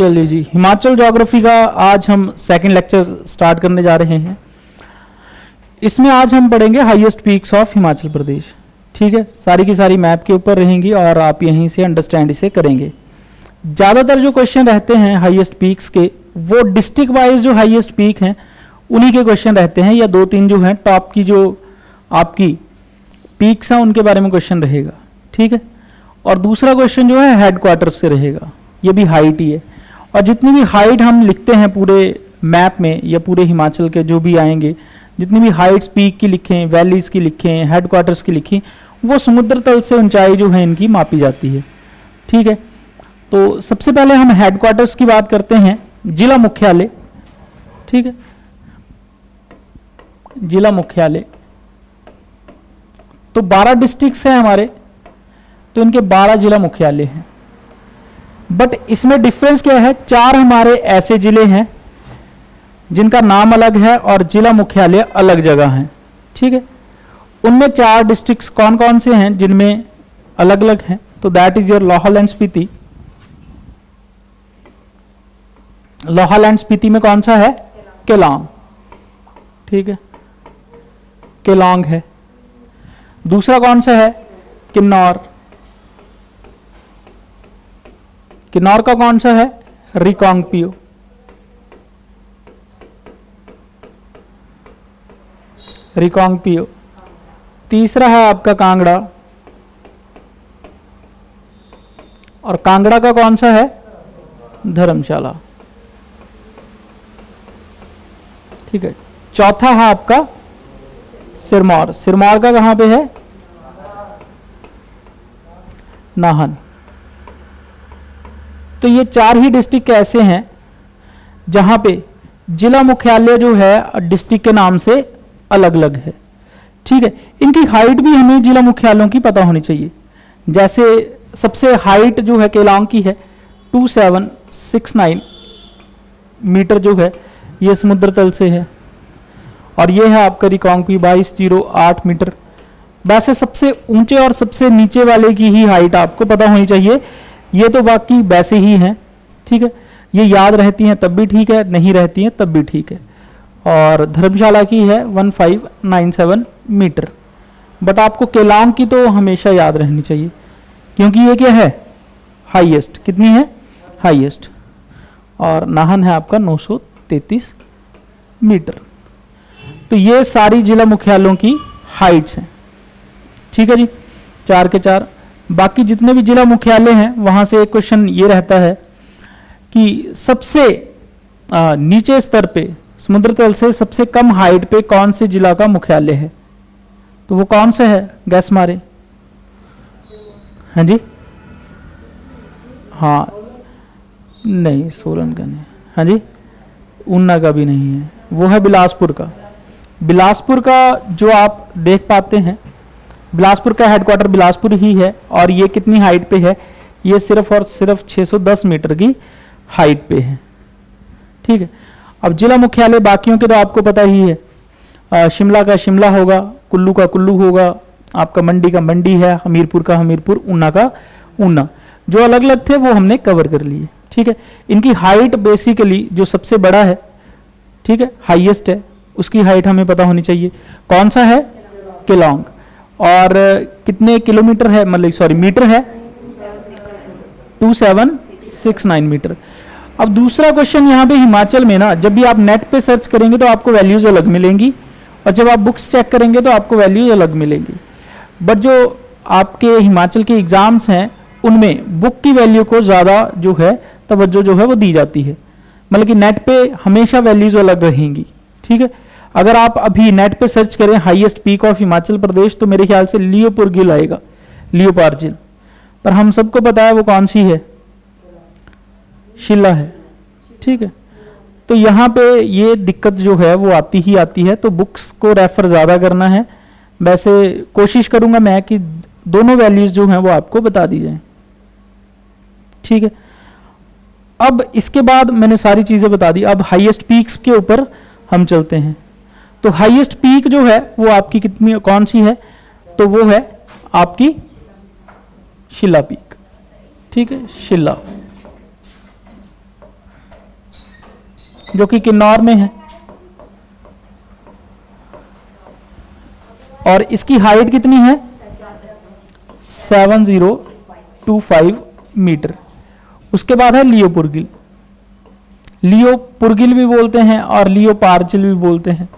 चलिए जी, हिमाचल ज्योग्राफी का आज हम सेकंड लेक्चर स्टार्ट करने जा रहे हैं। इसमें आज हम पढ़ेंगे highest peaks of Himachal Pradesh. ठीक है, सारी की सारी मैप के ऊपर रहेंगी और आप यहीं से अंडरस्टैंड इसे करेंगे। ज़्यादातर जो क्वेश्चन रहते हैं हाईएस्ट पीक्स के, वो डिस्ट्रिक्ट वाइज जो हाईएस्ट पीक हैं उन्हीं के क्वेश्चन रहते हैं, या दो तीन जो हैं टॉप की जो आपकी पीक्स हैं उनके बारे में क्वेश्चन रहेगा। ठीक है, और दूसरा क्वेश्चन जो है हेडक्वार्टर्स से रहेगा, ये भी हाइट ही है। और जितनी भी हाइट हम लिखते हैं पूरे मैप में या पूरे हिमाचल के जो भी आएंगे, जितनी भी हाइट्स पीक की लिखें, वैलीज की लिखें, हेडक्वार्टर्स की लिखें, वो समुद्र तल से ऊंचाई जो है इनकी मापी जाती है। ठीक है, तो सबसे पहले हम हेडक्वार्टर्स की बात करते हैं, जिला मुख्यालय। ठीक है, जिला मुख्यालय तो 12 डिस्ट्रिक्ट्स हैं हमारे, तो इनके 12 जिला मुख्यालय हैं। बट इसमें डिफरेंस क्या है, 4 हमारे ऐसे जिले हैं जिनका नाम अलग है और जिला मुख्यालय अलग जगह है। ठीक है, उनमें 4 डिस्ट्रिक्ट्स कौन कौन से हैं जिनमें अलग अलग हैं, तो that is your Lahaul and Spiti. Lahaul and Spiti में कौन सा है, केलांग। ठीक है, केलांग है। दूसरा कौन सा है, किन्नौर। किन्नौर का कौन सा है, रिकांगपियो। रिकांगपियो। तीसरा है आपका कांगड़ा, और कांगड़ा का कौन सा है, धर्मशाला। ठीक है, चौथा है आपका सिरमौर। सिरमौर का कहां पे है, नाहन। तो ये 4 ही डिस्ट्रिक्ट ऐसे हैं जहां पे जिला मुख्यालय जो है डिस्ट्रिक्ट के नाम से अलग अलग है। ठीक है, इनकी हाइट भी हमें जिला मुख्यालयों की पता होनी चाहिए। जैसे सबसे हाइट जो है केलांग की है 2769 मीटर जो है, ये समुद्र तल से है, और ये है आपका रिकांगपी 2208 मीटर। वैसे सबसे ऊंचे और सबसे नीचे वाले की ही हाइट आपको पता होनी चाहिए, ये तो बाकी वैसे ही हैं। ठीक है, ये याद रहती हैं तब भी ठीक है, नहीं रहती हैं तब भी ठीक है। और धर्मशाला की है 1597 मीटर। बट आपको केलांग की तो हमेशा याद रहनी चाहिए, क्योंकि ये क्या है, हाईएस्ट। कितनी है, हाईएस्ट। और नाहन है आपका 933 मीटर। तो ये सारी जिला मुख्यालयों की हाइट्स हैं। ठीक है जी, 4 के 4। बाकी जितने भी जिला मुख्यालय हैं वहां से एक क्वेश्चन ये रहता है कि सबसे नीचे स्तर पे समुद्र तल से सबसे कम हाइट पे कौन से जिला का मुख्यालय है, तो वो कौन सा है, गैस मारे। हाँ जी, हाँ नहीं, सोलन का नहीं। हाँ जी, ऊना का भी नहीं है, वो है बिलासपुर का। बिलासपुर का जो आप देख पाते हैं, बिलासपुर का हेडक्वार्टर बिलासपुर ही है, और ये कितनी हाइट पे है, ये सिर्फ और सिर्फ 610 मीटर की हाइट पे है। ठीक है, अब जिला मुख्यालय बाकियों के तो आपको पता ही है, शिमला का शिमला होगा, कुल्लू का कुल्लू होगा, आपका मंडी का मंडी है, हमीरपुर का हमीरपुर, ऊना का ऊना। जो अलग अलग थे वो हमने कवर कर लिए। ठीक है, इनकी हाइट बेसिकली जो सबसे बड़ा है, ठीक है, हाईएस्ट है, उसकी हाइट हमें पता होनी चाहिए। कौन सा है, केलांग। और कितने किलोमीटर है, मतलब सॉरी मीटर है, 2769 मीटर। अब दूसरा क्वेश्चन यहाँ पे हिमाचल में ना, जब भी आप नेट पे सर्च करेंगे तो आपको वैल्यूज अलग मिलेंगी, और जब आप बुक्स चेक करेंगे तो आपको वैल्यूज अलग मिलेंगी। बट जो आपके हिमाचल के एग्जाम्स हैं उनमें बुक की वैल्यू को ज़्यादा जो है तवज्जो जो है वो दी जाती है, मतलब कि नेट पे हमेशा वैल्यूज अलग रहेंगी। ठीक है, अगर आप अभी नेट पे सर्च करें highest peak of Himachal Pradesh, तो मेरे ख्याल से लियोपुर गिल आएगा, लियोपार झील। पर हम सबको पता है वो कौन सी है, शिला है। ठीक है, तो यहाँ पे ये दिक्कत जो है वो आती ही आती है, तो बुक्स को रेफर ज़्यादा करना है। वैसे कोशिश करूँगा मैं कि दोनों वैल्यूज जो हैं वो आपको बता दी जाए। ठीक है, अब इसके बाद मैंने सारी चीज़ें बता दी, अब हाईएस्ट पीक्स के ऊपर हम चलते हैं। तो हाईएस्ट पीक जो है वो आपकी कितनी कौन सी है, तो वो है आपकी शिला पीक। ठीक है, शिला। जो कि किन्नौर में है, और इसकी हाइट कितनी है 7025 मीटर। उसके बाद है लियोपुरगिल, लियोपुरगिल भी बोलते हैं और लियोपार्जिल भी बोलते हैं,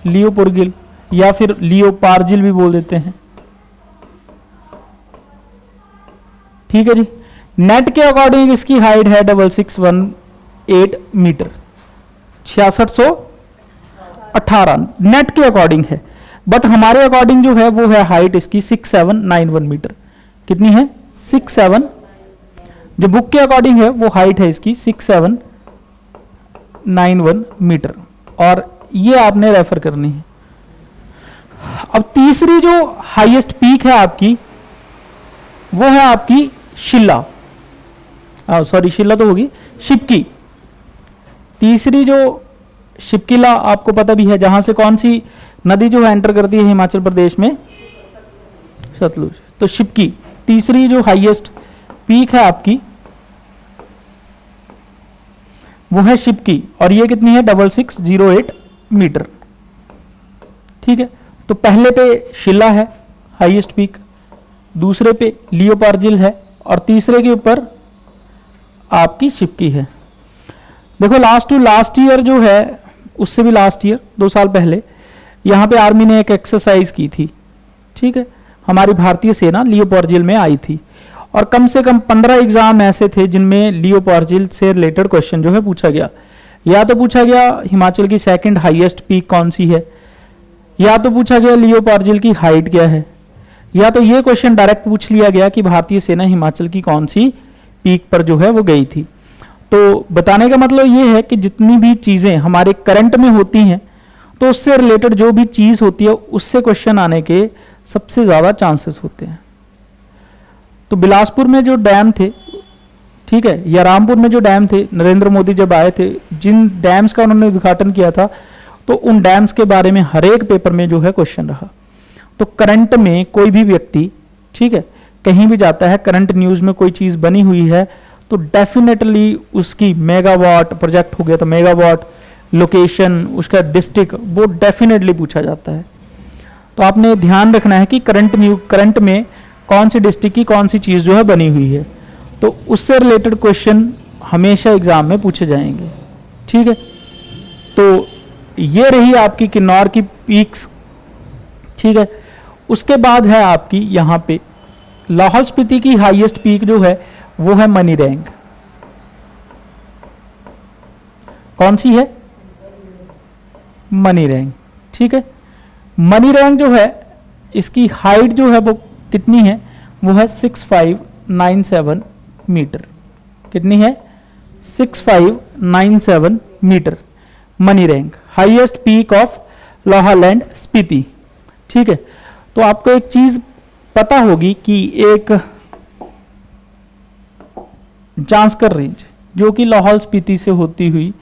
लियोपुरगिल या फिर लियोपार्जिल भी बोल देते हैं। ठीक है जी। नेट के अकॉर्डिंग इसकी हाइट है 6618 मीटर, 6618 नेट के अकॉर्डिंग है, बट हमारे अकॉर्डिंग जो है वो है हाइट इसकी 6791 मीटर। कितनी है 67, जो बुक के अकॉर्डिंग है वो हाइट है इसकी 6791 मीटर, और ये आपने रेफर करनी है। अब तीसरी जो हाईएस्ट पीक है आपकी वो है आपकी शिल्ला, सॉरी शिल्ला तो होगी, शिपकी। तीसरी जो शिपकिला आपको पता भी है, जहां से कौन सी नदी जो है एंटर करती है हिमाचल प्रदेश में, सतलुज। तो शिपकी तीसरी जो हाईएस्ट पीक है आपकी वो है शिपकी, और ये कितनी है 6608 मीटर। ठीक है, तो पहले पे शिला है हाईएस्ट पीक, दूसरे पे लियोपार्जिल है, और तीसरे के ऊपर आपकी शिपकी है। देखो लास्ट टू लास्ट ईयर जो है, उससे भी लास्ट ईयर 2 साल पहले यहां पे आर्मी ने एक एक्सरसाइज की थी। ठीक है, हमारी भारतीय सेना लियोपार्जिल में आई थी, और कम से कम 15 एग्जाम ऐसे थे जिनमें लियोपार्जिल से रिलेटेड क्वेश्चन जो है पूछा गया। या तो पूछा गया हिमाचल की सेकंड हाईएस्ट पीक कौन सी है, या तो पूछा गया लियोपार्जिल की हाइट क्या है, या तो ये क्वेश्चन डायरेक्ट पूछ लिया गया कि भारतीय सेना हिमाचल की कौन सी पीक पर जो है वो गई थी। तो बताने का मतलब ये है कि जितनी भी चीजें हमारे करंट में होती हैं, तो उससे रिलेटेड जो भी चीज होती है उससे क्वेश्चन आने के सबसे ज्यादा चांसेस होते हैं। तो बिलासपुर में जो डैम थे, ठीक है, या रामपुर में जो डैम थे, नरेंद्र मोदी जब आए थे, जिन डैम्स का उन्होंने उद्घाटन किया था, तो उन डैम्स के बारे में हर एक पेपर में जो है क्वेश्चन रहा। तो करंट में कोई भी व्यक्ति, ठीक है, कहीं भी जाता है, करंट न्यूज में कोई चीज बनी हुई है, तो डेफिनेटली उसकी मेगावाट, प्रोजेक्ट हो गया तो मेगावाट, लोकेशन, उसका डिस्ट्रिक्ट, वो डेफिनेटली पूछा जाता है। तो आपने ध्यान रखना है कि करंट में कौन सी डिस्ट्रिक्ट की कौन सी चीज जो है बनी हुई है, तो उससे रिलेटेड क्वेश्चन हमेशा एग्जाम में पूछे जाएंगे। ठीक है, तो ये रही आपकी किन्नौर की पीक्स। ठीक है, उसके बाद है आपकी यहां पे लाहौल स्पीति की हाईएस्ट पीक जो है वो है मनी रैंक। कौन सी है? Money rank. ठीक है, मनी रैंक जो है इसकी हाइट जो है वो कितनी है, वो है 6597 मीटर। कितनी है? 6597 metre Mani Rang, highest peak of Lahaul and Spiti. ठीक है, तो आपको एक चीज पता होगी कि एक जांस्कर रेंज जो कि लाहौल स्पीति से होती हुई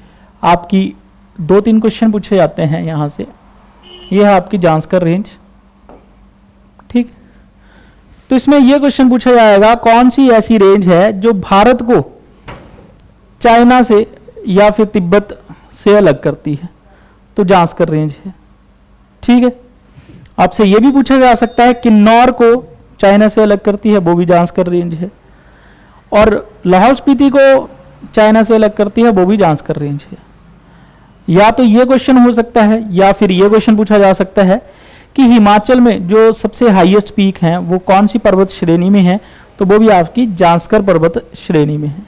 आपकी 2-3 क्वेश्चन पूछे जाते हैं यहां से, यह है आपकी जांस्कर रेंज। ठीक, तो इसमें यह क्वेश्चन पूछा जाएगा कौन सी ऐसी रेंज है जो भारत को चाइना से या फिर तिब्बत से अलग करती है, तो जांस्कर रेंज है। ठीक है, आपसे यह भी पूछा जा सकता है किन्नौर को चाइना से अलग करती है, वो भी जांस्कर रेंज है, और लाहौल स्पीति को चाइना से अलग करती है, वो भी जांस्कर रेंज है। या तो ये क्वेश्चन हो सकता है, या फिर ये क्वेश्चन पूछा जा सकता है कि हिमाचल में जो सबसे हाईएस्ट पीक हैं वो कौन सी पर्वत श्रेणी में है, तो वो भी आपकी जांस्कर पर्वत श्रेणी में है।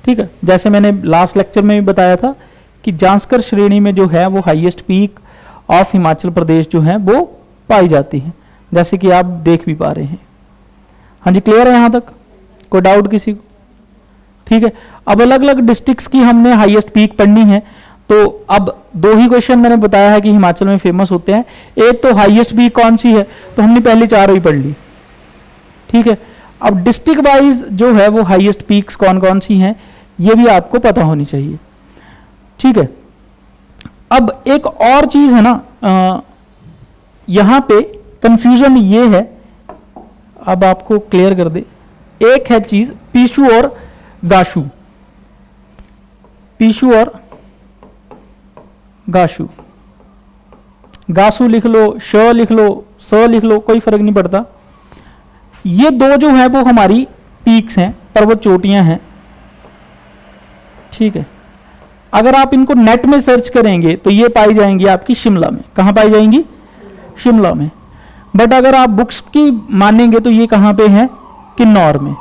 ठीक है, जैसे मैंने लास्ट लेक्चर में भी बताया था कि जांस्कर श्रेणी में जो है वो highest peak of Himachal Pradesh जो है वो पाई जाती है, जैसे कि आप देख भी पा रहे हैं। हाँ जी, क्लियर है यहां तक? कोई डाउट किसी को? ठीक है, अब अलग अलग डिस्ट्रिक्ट्स की हमने हाईएस्ट पीक पढ़नी है, तो अब 2 ही क्वेश्चन मैंने बताया है कि हिमाचल में फेमस होते हैं। एक तो हाईएस्ट पीक कौन सी है, तो हमने पहले 4 ही पढ़ ली। ठीक है, अब डिस्ट्रिक्ट वाइज जो है वो हाईएस्ट पीक्स कौन कौन सी हैं ये भी आपको पता होनी चाहिए। ठीक है, अब एक और चीज है ना, यहां पे कंफ्यूजन ये है, अब आपको क्लियर कर दे। एक है चीज पीशू और गाशू। पीशु और गाशु। गासु लिख लो, श लिख लो, स लिख लो, कोई फर्क नहीं पड़ता। ये दो जो है वो हमारी पीक्स हैं, पर्वत चोटियां हैं, ठीक है। अगर आप इनको नेट में सर्च करेंगे तो ये पाई जाएंगी आपकी शिमला में। कहां पाई जाएंगी? शिमला में। बट अगर आप बुक्स की मानेंगे तो ये कहां पे है? किन्नौर में।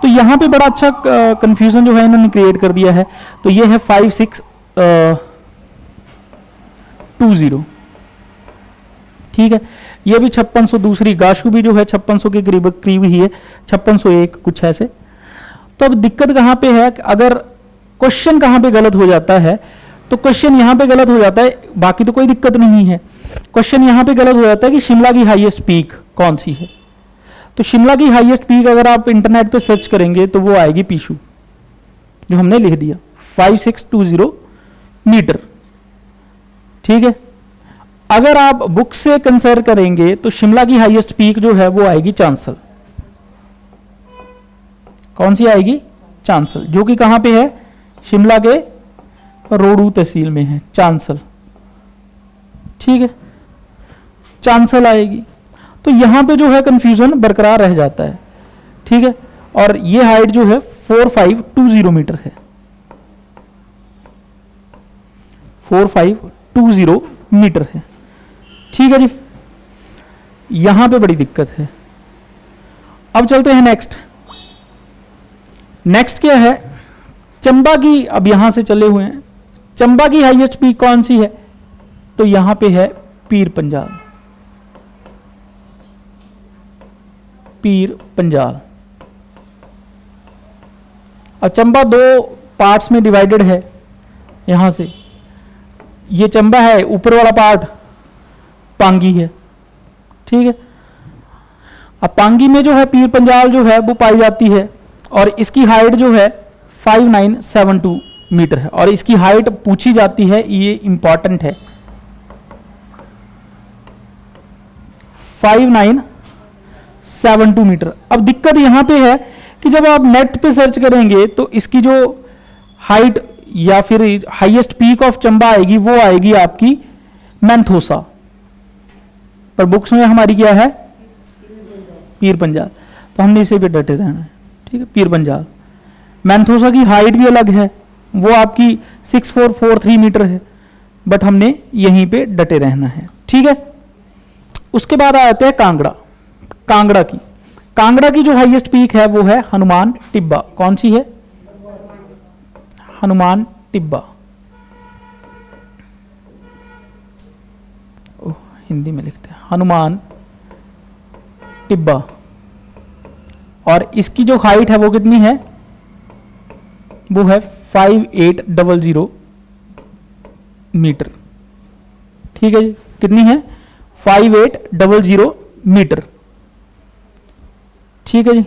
तो यहां पे बड़ा अच्छा कंफ्यूजन जो है इन्होंने क्रिएट कर दिया है। तो ये है 5620, ठीक है। ये भी 5600, दूसरी गाशु भी जो है 5600 के करीब करीब ही है, 5601 कुछ ऐसे। तो अब दिक्कत कहां पे है? अगर क्वेश्चन कहां पे गलत हो जाता है, तो क्वेश्चन यहां पे गलत हो जाता है, बाकी तो कोई दिक्कत नहीं है। क्वेश्चन यहां पे गलत हो जाता है कि शिमला की हाईएस्ट पीक कौन सी है। तो शिमला की हाईएस्ट पीक अगर आप इंटरनेट पे सर्च करेंगे तो वो आएगी पीशु, जो हमने लिख दिया 5620 मीटर, ठीक है। अगर आप बुक से कंसिडर करेंगे तो शिमला की हाईएस्ट पीक जो है वो आएगी चांसल। कौन सी आएगी? चांसल, जो कि कहां पे है? शिमला के रोडू तहसील में है, चांसल, ठीक है। चांसल आएगी। तो यहां पे जो है कंफ्यूजन बरकरार रह जाता है, ठीक है। और ये हाइट जो है 4520 मीटर है, 4520 मीटर है, ठीक है जी। यहां पे बड़ी दिक्कत है। अब चलते हैं नेक्स्ट। नेक्स्ट क्या है? चंबा की, अब यहां से चले हुए हैं, चंबा की हाईएस्ट पीक कौन सी है? तो यहां पे है पीर पंजाल, पीर पंजाल। अब चंबा दो पार्ट्स में डिवाइडेड है। यहां से ये चंबा है, ऊपर वाला पार्ट पांगी है, ठीक है। अब पांगी में जो है पीर पंजाल जो है वो पाई जाती है, और इसकी हाइट जो है 5972 मीटर है। और इसकी हाइट पूछी जाती है, ये इंपॉर्टेंट है, 5972 मीटर। अब दिक्कत यहां पे है कि जब आप नेट पे सर्च करेंगे तो इसकी जो हाइट या फिर हाईएस्ट पीक ऑफ चंबा आएगी वो आएगी आपकी मैंथोसा, पर बुक्स में हमारी क्या है? पीर पंजाल। तो हमने इसे भी डटे रहना है, ठीक है, पीर पंजाल। मैंथोसा की हाइट भी अलग है, वो आपकी 6443 मीटर है, बट हमने यहीं पे डटे रहना है, ठीक है। उसके बाद आ जाते हैं कांगड़ा। कांगड़ा की जो हाईएस्ट पीक है वो है हनुमान टिब्बा। कौन सी है? हनुमान टिब्बा। हिंदी में लिखते हैं हनुमान टिब्बा। और इसकी जो हाइट है वो कितनी है? वो है 5800 मीटर, ठीक है जी। कितनी है? 5800 मीटर, ठीक है जी।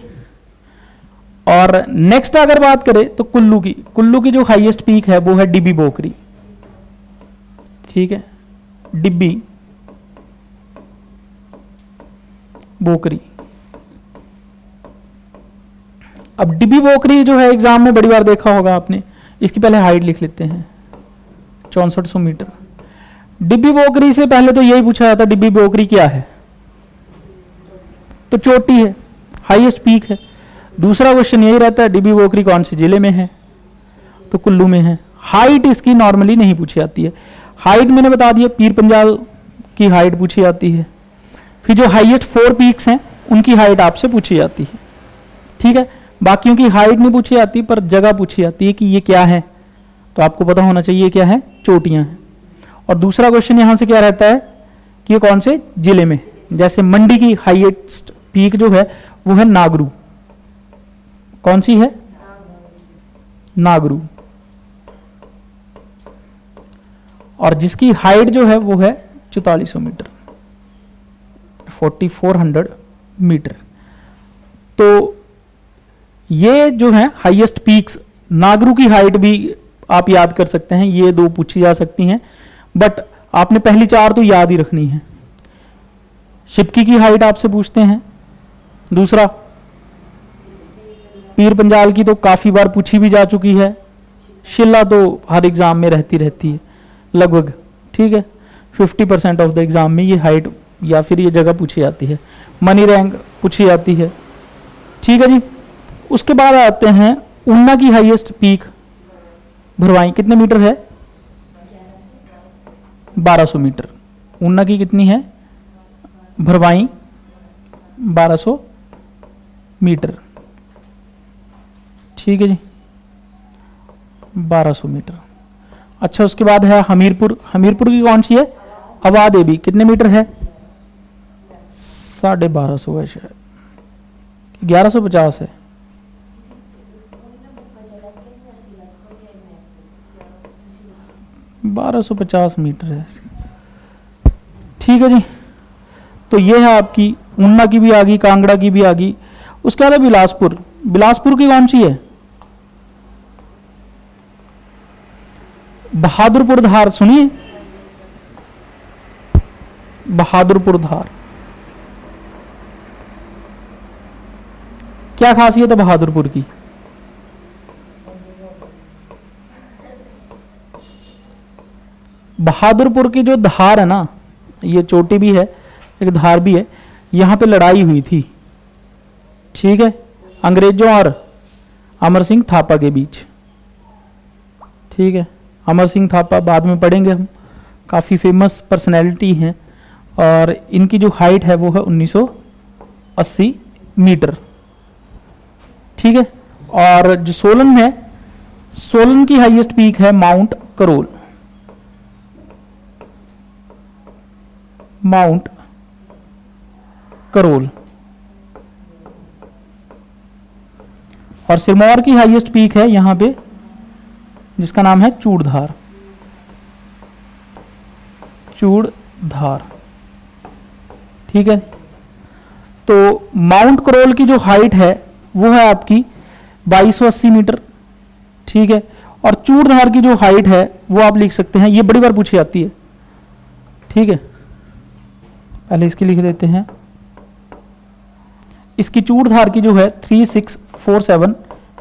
और नेक्स्ट अगर बात करें तो कुल्लू की जो हाईएस्ट पीक है वो है डिब्बी बोकरी, ठीक है, डिब्बी बोकरी। अब डिब्बी बोकरी जो है एग्जाम में बड़ी बार देखा होगा आपने। इसकी पहले हाइट लिख लेते हैं, 6400 मीटर। डिब्बी बोकरी से पहले तो यही पूछा जाता डिब्बी बोकरी क्या है, तो चोटी है, हाईएस्ट पीक है। दूसरा क्वेश्चन यही रहता है डिब्बी बोकरी कौन से जिले में है, तो कुल्लू में है। हाइट इसकी नॉर्मली नहीं पूछी जाती है। हाइट मैंने बता दिया, पीर पंजाल की हाइट पूछी जाती है। फिर जो हाईएस्ट 4 पीक्स हैं उनकी हाइट आपसे पूछी जाती है, ठीक है। बाकियों की हाइट नहीं पूछी जाती, पर जगह पूछी जाती है कि ये क्या है, तो आपको पता होना चाहिए क्या है, चोटियां हैं। और दूसरा क्वेश्चन यहां से क्या रहता है कि ये कौन से जिले में, जैसे मंडी की हाईएस्ट पीक जो है वो है नागरू। कौन सी है? नागरू। और जिसकी हाइट जो है वो है 4400 मीटर, 4400 मीटर। तो ये जो है हाईएस्ट पीक्स, नागरू की हाइट भी आप याद कर सकते हैं, ये दो पूछी जा सकती हैं, बट आपने पहली 4 तो याद ही रखनी है। शिपकी की हाइट आपसे पूछते हैं। दूसरा पीर पंजाल की तो काफी बार पूछी भी जा चुकी है, शिला तो हर एग्जाम में रहती है लगभग, ठीक है। 50% ऑफ द एग्जाम में ये हाइट या फिर ये जगह पूछी जाती है, मनी रैंक पूछी जाती है, ठीक है जी। उसके बाद आते हैं ऊना की हाईएस्ट पीक भरवाई कितने मीटर है? 1200 मीटर। ऊना की कितनी है? भरवाई 1200 मीटर, ठीक है जी, 1200 मीटर। अच्छा, उसके बाद है हमीरपुर। हमीरपुर की कौन सी है? अवा देवी, कितने मीटर है? 1250 है शायद, 1150 है। बारह सौ 50 मीटर है, ठीक है जी। तो ये है आपकी ऊना की भी आ गई, कांगड़ा की भी आ गई। उसके बाद बिलासपुर। बिलासपुर की कौन सी है? बहादुरपुर धार, सुनिए, बहादुरपुर धार। क्या खासियत है बहादुरपुर की? बहादुरपुर की जो धार है ना, ये चोटी भी है, एक धार भी है, यहां पे लड़ाई हुई थी, ठीक है, अंग्रेजों और अमर सिंह थापा के बीच, ठीक है। अमर सिंह थापा बाद में पढ़ेंगे हम, काफ़ी फेमस पर्सनैलिटी हैं, और इनकी जो हाइट है वो है 1980 मीटर, ठीक है। और जो सोलन है, सोलन की हाईएस्ट पीक है माउंट करोल, माउंट करोल। और सिरमौर की हाईएस्ट पीक है यहां पे, जिसका नाम है चूड़धार, चूड़धार, ठीक है। तो माउंट करोल की जो हाइट है वो है आपकी 2280 मीटर, ठीक है। और चूड़धार की जो हाइट है वो आप लिख सकते हैं, ये बड़ी बार पूछी जाती है, ठीक है। पहले इसकी लिख देते हैं, इसकी चूड़धार की जो है 3647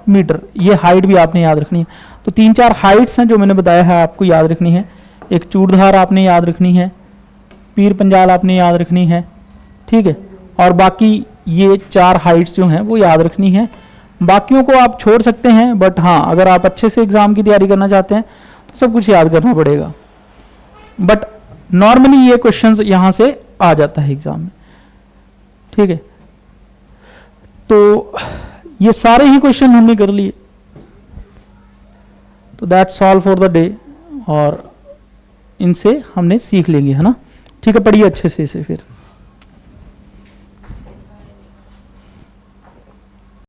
मीटर, ये हाइट भी आपने याद रखनी है। तो 3-4 हाइट्स हैं जो मैंने बताया है आपको याद रखनी है। एक चूड़धार आपने याद रखनी है, पीर पंजाल आपने याद रखनी है, ठीक है। और बाकी ये 4 हाइट्स जो हैं वो याद रखनी है, बाकियों को आप छोड़ सकते हैं, बट हाँ अगर आप अच्छे से एग्जाम की तैयारी करना चाहते हैं तो सब कुछ याद करना पड़ेगा। बट नॉर्मली ये क्वेश्चंस यहां से आ जाता है एग्जाम में, ठीक है। तो ये सारे ही क्वेश्चन हमने कर लिए, तो that's all for the day, और इनसे हमने सीख लेंगे, है ना, ठीक है। पढ़िए अच्छे से इसे फिर।